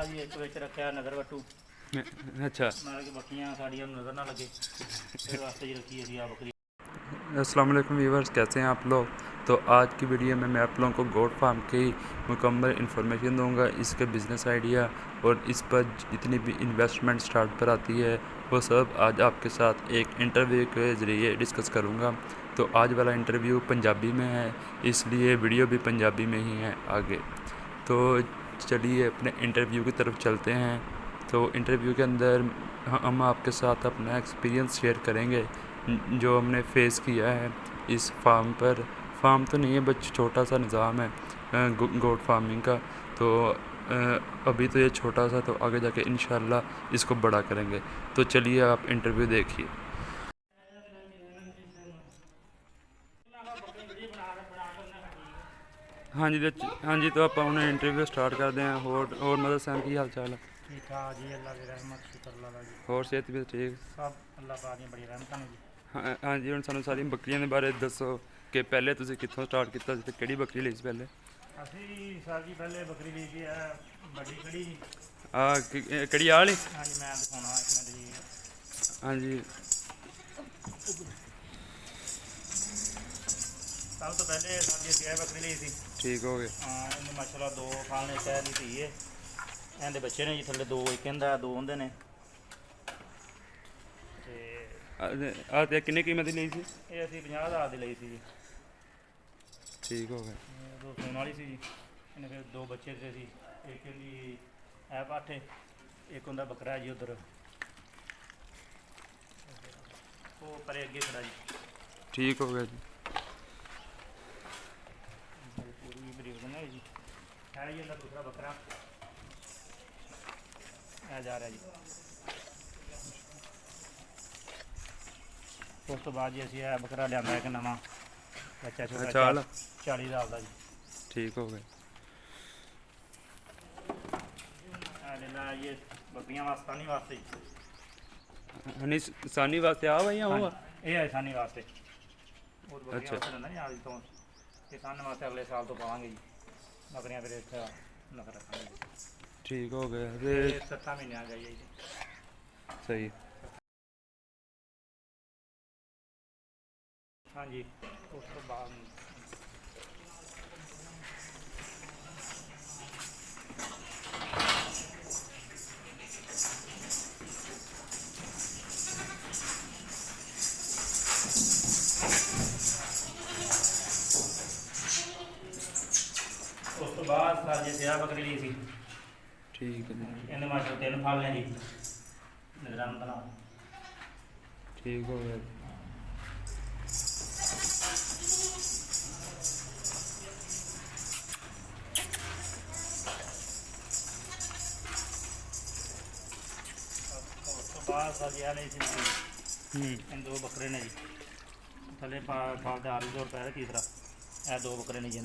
ਆ ਜੀ ਇੱਕ ਵਿੱਚ ਰੱਖਿਆ ਨਗਰ ਵੱਟੂ अच्छा। ਨਾਲ ਕਿ ਬੱਕਰੀਆਂ ਸਾਡੀਆਂ ਨੂੰ नज़र ना लगे इस वास्ते जी रखी है बकरी। अस्सलाम वालेकुम व्यूअर्स, कैसे हैं आप लोग। तो आज की वीडियो में मैं आप लोगों को गोट फार्म की मुकम्मल इन्फॉर्मेशन दूंगा, इसके बिज़नेस आइडिया और इस पर जितनी भी इन्वेस्टमेंट स्टार्ट पर आती है वो सब आज आपके साथ एक इंटरव्यू के ज़रिए डिस्कस करूंगा। तो आज वाला इंटरव्यू पंजाबी में है, इसलिए वीडियो भी पंजाबी में ही है आगे। तो चलिए अपने इंटरव्यू की तरफ चलते हैं। तो इंटरव्यू के अंदर हम आपके साथ अपना एक्सपीरियंस शेयर करेंगे जो हमने फ़ेस किया है इस फार्म पर। फार्म तो नहीं है, बस छोटा सा निज़ाम है गोट फार्मिंग का। तो अभी तो ये छोटा सा, तो आगे जाके इंशाल्लाह इसको बड़ा करेंगे। तो चलिए आप इंटरव्यू देखिए। हाँ जी, तो आप अपना इंटरव्यू स्टार्ट कर दें। और मदद सैन की हाल चाल है? ठीक ठाक जी, अल्लाह की रहमत शुक्र लाला जी। और सेहत भी ठीक? सब अल्लाह पाक दी बड़ी रहमत है जी। हाँ जी, ਹੁਣ ਸਾਨੂੰ ਸਾਰੀਆਂ ਬੱਕਰੀਆਂ ਦੇ ਬਾਰੇ ਦੱਸੋ ਕਿ ਪਹਿਲੇ ਤੁਸੀਂ ਕਿੱਥੋਂ ਸਟਾਰਟ ਕੀਤਾ ਸੀ ਤੇ ਕਿਹੜੀ ਬੱਕਰੀ ਲਈ ਸੀ ਪਹਿਲੇ? ਅਸੀਂ ਸਰ ਜੀ ਪਹਿਲੇ ਬੱਕਰੀ ਲਈ ਸੀ ਵੱਡੀ ਖੜੀ ਜੀ। ਕਿਹੜੀ ਆਹ ਵਾਲੀ? हाँ जी, मैं दिखाना एक मिनट जी। हाँ जी, सब तो पहले सर जी ਅਸੀਂ ਬੱਕਰੀ ਲਈ ਸੀ। ठीक हो गए। ਹਾਂ ਇਹਨੂੰ ਮਾਸ਼ਾਅੱਲਾ ਦੋ ਫਾਲਣੇ ਸ਼ਹਿਰ ਦੀ ਧੀ ਹੈ। ਇਹਦੇ ਬੱਚੇ ਨੇ ਜੀ ਥੱਲੇ ਦੋ, ਇੱਕ ਇਹਦਾ ਦੋ ਹੁੰਦੇ ਨੇ। ਤੇ ਆ ਤੇ ਕਿੰਨੇ ਕੀਮਤ ਦੀ ਲਈ ਸੀ? ਇਹ ਅਸੀਂ 50,000 ਦੀ ਲਈ ਸੀ ਜੀ। ਠੀਕ ਹੋ ਗਏ। ਦੋ ਸੂਣ ਵਾਲੀ ਸੀ ਜੀ। ਇਹਨੇ ਫਿਰ ਦੋ ਬੱਚੇ ਦਿੱਤੇ ਸੀ, ਇੱਕ ਇਹਦੀ ਐ ਪਾਠੇ, ਇੱਕ ਹੁੰਦਾ ਬੱਕਰਾ ਜੀ ਉਧਰ ਉਹ ਪਰੇ ਅੱਗੇ ਖੜਾ ਜੀ। ठीक हो गया जी। पूरी बरीक बनाई जी है जी। ਇਹਦਾ ਦੂਸਰਾ ਬੱਕਰਾ ਇਹ ਜਾ ਰਿਹਾ ਜੀ। ਉਸ ਤੋਂ ਬਾਅਦ ਜੀ ਅਸੀਂ ਇਹ ਬੱਕਰਾ ਲਿਆਂਦਾ ਇੱਕ ਨਵਾਂ ਬੱਚਾ ਛੋਟਾ अच्छा वाला? 40,000 ਦਾ ਜੀ। ठीक हो गए। ਇਹ ਲੈ ਲਾ ਇਹ ਬੱਕਰੀਆਂ ਵਾਸਤੇ ਨਹੀਂ ਵਾਸਤੇ ਜੀ। हनी सानी वास्ते आ भाई हुआ? ਇਹ ਹੈ ਸਾਨੀ ਵਾਸਤੇ। ਉਹ ਬੱਕਰੀਆਂ ਅੱਛਾ। ਵਾਸਤੇ ਲੈਂਦਾ ਜੀ ਆਜ ਤੋਂ। ਇਹ ਸਾਨ ਵਾਸਤੇ ਅਗਲੇ ਸਾਲ ਤੋਂ ਪਾਵਾਂਗੇ ਜੀ ਬੱਕਰੀਆਂ। ਫਿਰ ਇੱਥੇ ਨਖਰ ਰੱਖਾਂਗੇ ਜੀ। ठीक हो गया। ਇਹ 7 ਮਹੀਨੇ ਆ ਗਈ ਹੈ ਜੀ। सही। हाँ जी, उस तो बाद सर जी सिया बकरी ली थी। ठीक है जी। इन्हें माशा 3 फाल ने जी निगरान बना। ठीक हो गया। बाद सर जी नहीं थी। इन दो बकरे ने जी थले फाल दे 800 रुपये तीसरा। ए दो बकरे ने जी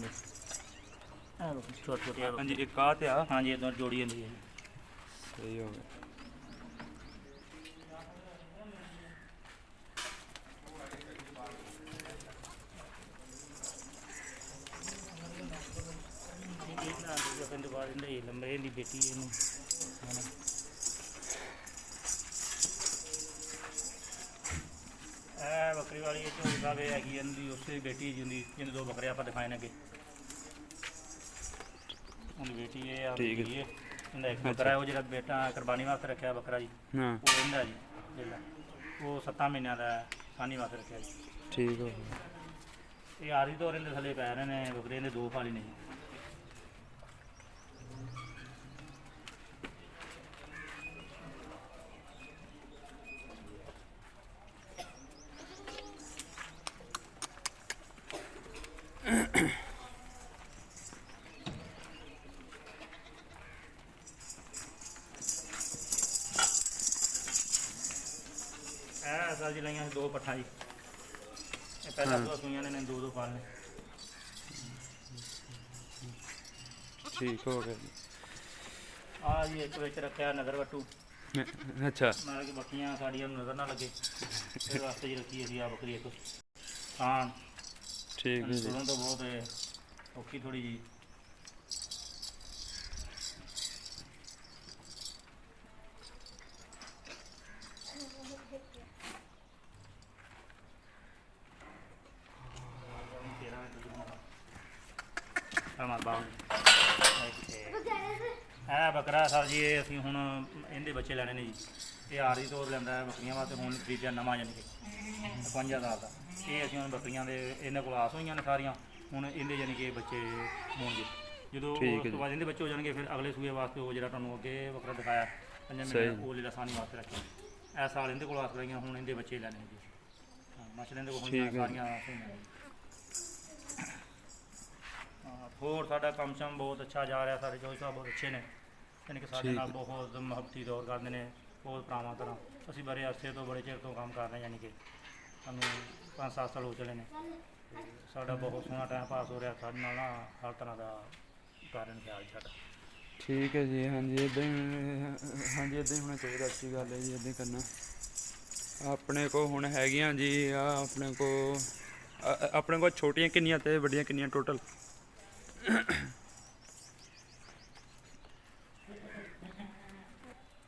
छोटे छोटे। हाँ जी, एक आ ते आ। हाँ जी, ये दोनों जोड़ी है जी। सही हो गया। लंबे की बेटी बकरी वाली झोली साहब ये हैगी इनकी उस बेटी जी जिन दो बकरे आप दिखाए ने अगे। उनकी बेटी ये ठीक है। है इनका एक बकरा है वो जो बेटा कुरबानी वास्ते रखा बकरा जी। हाँ वो इनका जी जेला वो 7 महीनों का सानी वास्ते रखा जी। ठीक हो गया। ये आदि तौर इनके थले पै रहे हैं बकरे ने दो फाली ने जी। सर जी लाइया दो पट्ठा जी। पहला दो सुइयां ने दो पाल ने। ठीक हो गया। आ जी एक विच रखा नगर वट्टू अच्छा। नाल कि बकरियां साड़ियां नज़र ना लगे इस वास्ते जी रखी है आ बकरी एक। हाँ ठीक है जी। सुनन तो बहुत औखी थोड़ी जी। ਇਹ ਬੱਕਰਾ ਸਰ ਜੀ ਇਹ ਅਸੀਂ ਹੁਣ ਇਹਦੇ ਬੱਚੇ ਲੈਣੇ ਨੇ ਜੀ। ਇਹ ਆਰਜੀ ਤੌਰ ਲੈਂਦਾ ਹੈ ਬੱਕਰੀਆਂ ਵਾਸਤੇ, ਹੁਣ ਖਰੀਦਿਆ ਨਵਾਂ ਯਾਨੀ ਕਿ 55 ਸਾਲ ਦਾ। ਇਹ ਅਸੀਂ ਹੁਣ ਬੱਕਰੀਆਂ ਦੇ ਇਹਨਾਂ ਕੋਲ ਆਸ ਹੋਈਆਂ ਨੇ ਸਾਰੀਆਂ, ਹੁਣ ਇਹਦੇ ਯਾਨੀ ਕਿ ਬੱਚੇ ਹੋਣਗੇ। ਜਦੋਂ ਉਸ ਤੋਂ ਬਾਅਦ ਇਹਦੇ ਬੱਚੇ ਹੋ ਜਾਣਗੇ ਫਿਰ ਅਗਲੇ ਸੂਏ ਵਾਸਤੇ ਉਹ ਜਿਹੜਾ ਤੁਹਾਨੂੰ ਅੱਗੇ ਬੱਕਰਾ ਦਿਖਾਇਆ 5 ਮਹੀਨੇ ਉਹ ਜਿਹੜਾ ਸਾਨੀ ਵਾਸਤੇ ਰੱਖਿਆ। ਇਸ ਸਾਲ ਇਹਦੇ ਕੋਲ ਆਸ ਕਰਾਈਆਂ, ਹੁਣ ਇਹਦੇ ਬੱਚੇ ਲੈਣੇ ਨੇ ਜੀ। ਮਾਸ਼ਾਅੱਲਾ ਇਹਦੇ ਕੋਲ ਹੁਣ ਸਾਰੀਆਂ ਹੋਈਆਂ ਨੇ। ਹੋਰ ਸਾਡਾ ਕੰਮ ਸ਼ਮ ਬਹੁਤ ਅੱਛਾ ਜਾ ਰਿਹਾ, ਸਾਡੇ ਚੌਧਰੀ ਸਾਹਿਬ ਬਹੁਤ ਅੱਛੇ ਨੇ, ਯਾਨੀ ਕਿ ਸਾਡੇ ਨਾਲ ਬਹੁਤ ਮੁਹੱਬਤੀ ਦੌਰ ਕਰਦੇ ਨੇ, ਬਹੁਤ ਭਰਾਵਾਂ ਤਰ੍ਹਾਂ। ਅਸੀਂ ਬੜੇ ਅਰਸੇ ਤੋਂ ਬੜੇ ਚਿਰ ਤੋਂ ਕੰਮ ਕਰ ਰਹੇ, ਯਾਨੀ ਕਿ ਸਾਨੂੰ 5-7 ਸਾਲ ਹੋ ਚਲੇ ਨੇ। ਸਾਡਾ ਬਹੁਤ ਸੋਹਣਾ ਟਾਈਮ ਪਾਸ ਹੋ ਰਿਹਾ ਸਾਡੇ ਨਾਲ ਨਾ, ਹਰ ਤਰ੍ਹਾਂ ਦਾ ਕਾਰਨ ਖਿਆਲ ਸਾਡਾ। ਠੀਕ ਹੈ ਜੀ। ਹਾਂਜੀ ਇੱਦਾਂ ਹੀ ਹੋਣਾ ਚਾਹੀਦਾ, ਅੱਛੀ ਗੱਲ ਹੈ ਜੀ, ਇੱਦਾਂ ਹੀ ਕਰਨਾ। ਆਪਣੇ ਕੋਲ ਹੁਣ ਹੈਗੀਆਂ ਜੀ ਆਪਣੇ ਕੋਲ ਛੋਟੀਆਂ ਕਿੰਨੀਆਂ ਤੇ ਵੱਡੀਆਂ ਕਿੰਨੀਆਂ ਟੋਟਲ?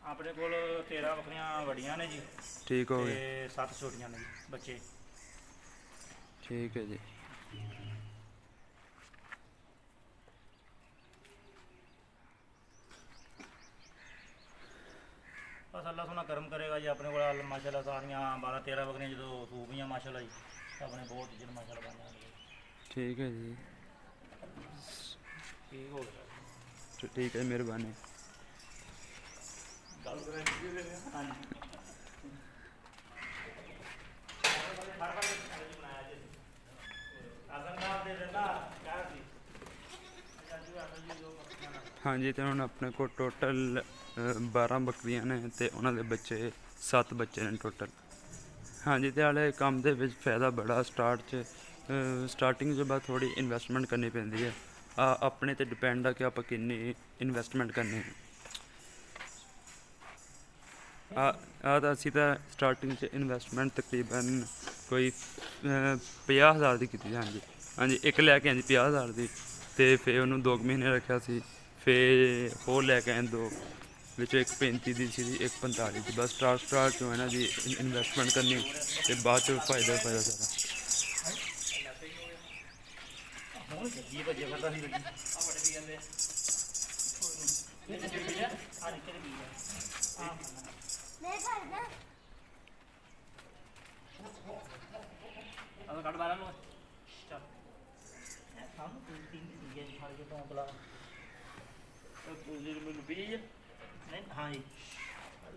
ਆਪਣੇ ਕੋਲ 13 ਬੱਕਰੀਆਂ ਵੱਡੀਆਂ ਨੇ ਜੀ, ਠੀਕ ਹੋ ਤੇ ਗਿਆ। 7 ਛੋਟੀਆਂ ਨੇ ਜੀ ਬੱਚੇ। ਠੀਕ ਹੈ ਜੀ। ਬਸ ਅੱਲਾ ਸੋਹਣਾ ਕਰਮ ਕਰੇਗਾ ਜੀ। ਆਪਣੇ ਕੋਲ ਮਾਸ਼ਾਅੱਲਾ ਸਾਰੀਆਂ 12-13 ਬੱਕਰੀਆਂ ਜਦੋਂ ਸੂਪੀਆਂ ਮਾਸ਼ਾਅੱਲਾ ਜੀ, ਆਪਣੇ ਬਹੁਤ ਇੱਜ਼ਤ ਮਾਸ਼ਾਅੱਲਾ ਬਣ ਜਾਣਗੇ। ਠੀਕ ਹੈ ਜੀ। ਠੀਕ ਹੋ ਗਿਆ। ਠੀਕ ਹੈ, ਮਿਹਰਬਾਨੀ। ਗੱਲ ਕਰਾਂਗੇ ਹਾਂਜੀ। ਹਾਂਜੀ ਤੇ ਹੁਣ ਆਪਣੇ ਕੋਲ ਟੋਟਲ 12 ਬੱਕਰੀਆਂ ਨੇ ਤੇ ਉਹਨਾਂ ਦੇ ਬੱਚੇ 7 ਬੱਚੇ ਨੇ ਟੋਟਲ। ਹਾਂਜੀ ਤੇ ਹਾਲੇ ਕੰਮ ਦੇ ਵਿੱਚ ਫਾਇਦਾ ਬੜਾ ਸਟਾਰਟਿੰਗ 'ਚ ਬਾਅਦ ਥੋੜ੍ਹੀ ਇਨਵੈਸਟਮੈਂਟ ਕਰਨੀ ਪੈਂਦੀ ਹੈ। ਆਪਣੇ 'ਤੇ ਡਿਪੈਂਡ ਆ ਕਿ ਆਪਾਂ ਕਿੰਨੀ ਇਨਵੈਸਟਮੈਂਟ ਕਰਨੀ ਹੈ। ਤਾਂ ਅਸੀਂ ਤਾਂ ਸਟਾਰਟਿੰਗ 'ਚ ਇਨਵੈਸਟਮੈਂਟ ਤਕਰੀਬਨ ਕੋਈ 50,000 ਦੀ ਕੀਤੀ। ਹਾਂਜੀ ਇੱਕ ਲੈ ਕੇ ਆਂਦੀ 50,000 ਦੀ, ਅਤੇ ਫਿਰ ਉਹਨੂੰ 2 ਮਹੀਨੇ ਰੱਖਿਆ ਸੀ। ਫਿਰ ਹੋਰ ਲੈ ਕੇ ਆਏ 2, ਵਿੱਚੋਂ ਇੱਕ 35 ਦੀ ਸੀ, ਇੱਕ 45 ਦੀ। ਬਸ ਸਟਾਰਟ 'ਚੋਂ ਇਹਨਾਂ ਦੀ ਇਨਵੈਸਟਮੈਂਟ ਕਰਨੀ ਅਤੇ ਬਾਅਦ 'ਚ ਫਾਇਦਾ ਸਾਰਾ। ਕੱਢ ਬਾਰਾਂ ਨੂੰ ਚੱਲ ਸਾਨੂੰ 3 ਦਿਨ ਦੀ ਫੜ ਕੇ ਤੋਂ ਬੁਲਾ ਮੈਨੂੰ ਪੀ ਜੀ। ਨਹੀਂ ਹਾਂ ਜੀ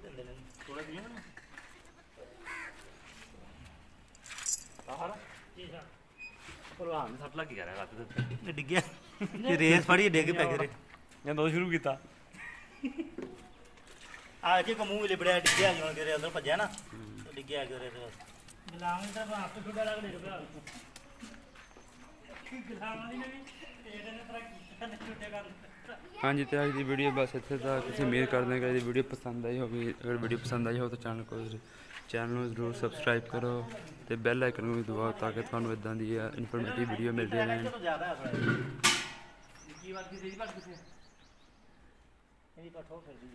ਦਿੰਦੇ ਨੇ ਥੋੜਾ ਪੀ ਨਾ ਆਹਰਾ ਜੀ ਸਰ। ਪ੍ਰਵਾਨ ਸੱਟ ਲੱਗ ਗਿਆ ਰਾਤ ਦੇ ਡਿੱਗਿਆ ਤੇ ਰੇਸ ਫੜੀ ਡਿੱਗ ਪੈ ਗਏ ਜਦੋਂ ਸ਼ੁਰੂ ਕੀਤਾ ਆ ਕੇ ਮੂੰਹ ਲਿਬੜਿਆ ਡਿੱਗਿਆ ਜਿਉਂ ਕੇ ਅੰਦਰ ਭੱਜਿਆ ਨਾ ਡਿੱਗਿਆ ਕਿ ਰੇਸ ਗੁਲਾਮ ਤਾਂ ਆਪੇ ਛੁੱਟਾ ਲੱਗ ਡਿੱਗ ਪਿਆ ਗੁਲਾਮ ਵਾਲੀ ਨੇ ਵੀ ਇਹਦੇ ਨੇ ਤਰ੍ਹਾਂ ਕੀਤਾ ਨੇ ਛੁੱਟੇ ਕਰ ਹਾਂਜੀ ਤੇ ਅੱਜ ਦੀ ਵੀਡੀਓ ਬਸ ਇੱਥੇ ਤੱਕ। ਅਸੀਂ ਉਮੀਦ ਕਰਦੇ ਹਾਂ ਕਿ ਇਹ ਵੀਡੀਓ ਪਸੰਦ ਆਈ ਹੋਵੇ। ਅਗਰ ਵੀਡੀਓ ਪਸੰਦ ਆਈ ਹੋ ਤਾਂ ਚੈਨਲ ਨੂੰ ਜ਼ਰੂਰ ਸਬਸਕ੍ਰਾਈਬ ਕਰੋ ਅਤੇ ਬੈਲ ਆਈਕਨ ਨੂੰ ਵੀ ਦਬਾਓ ਤਾਂ ਕਿ ਤੁਹਾਨੂੰ ਇੱਦਾਂ ਦੀ ਇਨਫੋਰਮੇਟਿਵ ਵੀਡੀਓ ਮਿਲਦੀਆਂ ਰਹਿਣ। ਜ਼ਿਆਦਾ ਹੈ ਥੋੜਾ ਕੀ ਬਾਤ ਕੀਤੀ ਜੀ ਬਾਤ ਕਿਸੇ ਇਹਦੀ ਪਠੋ ਫਿਰ ਦੀ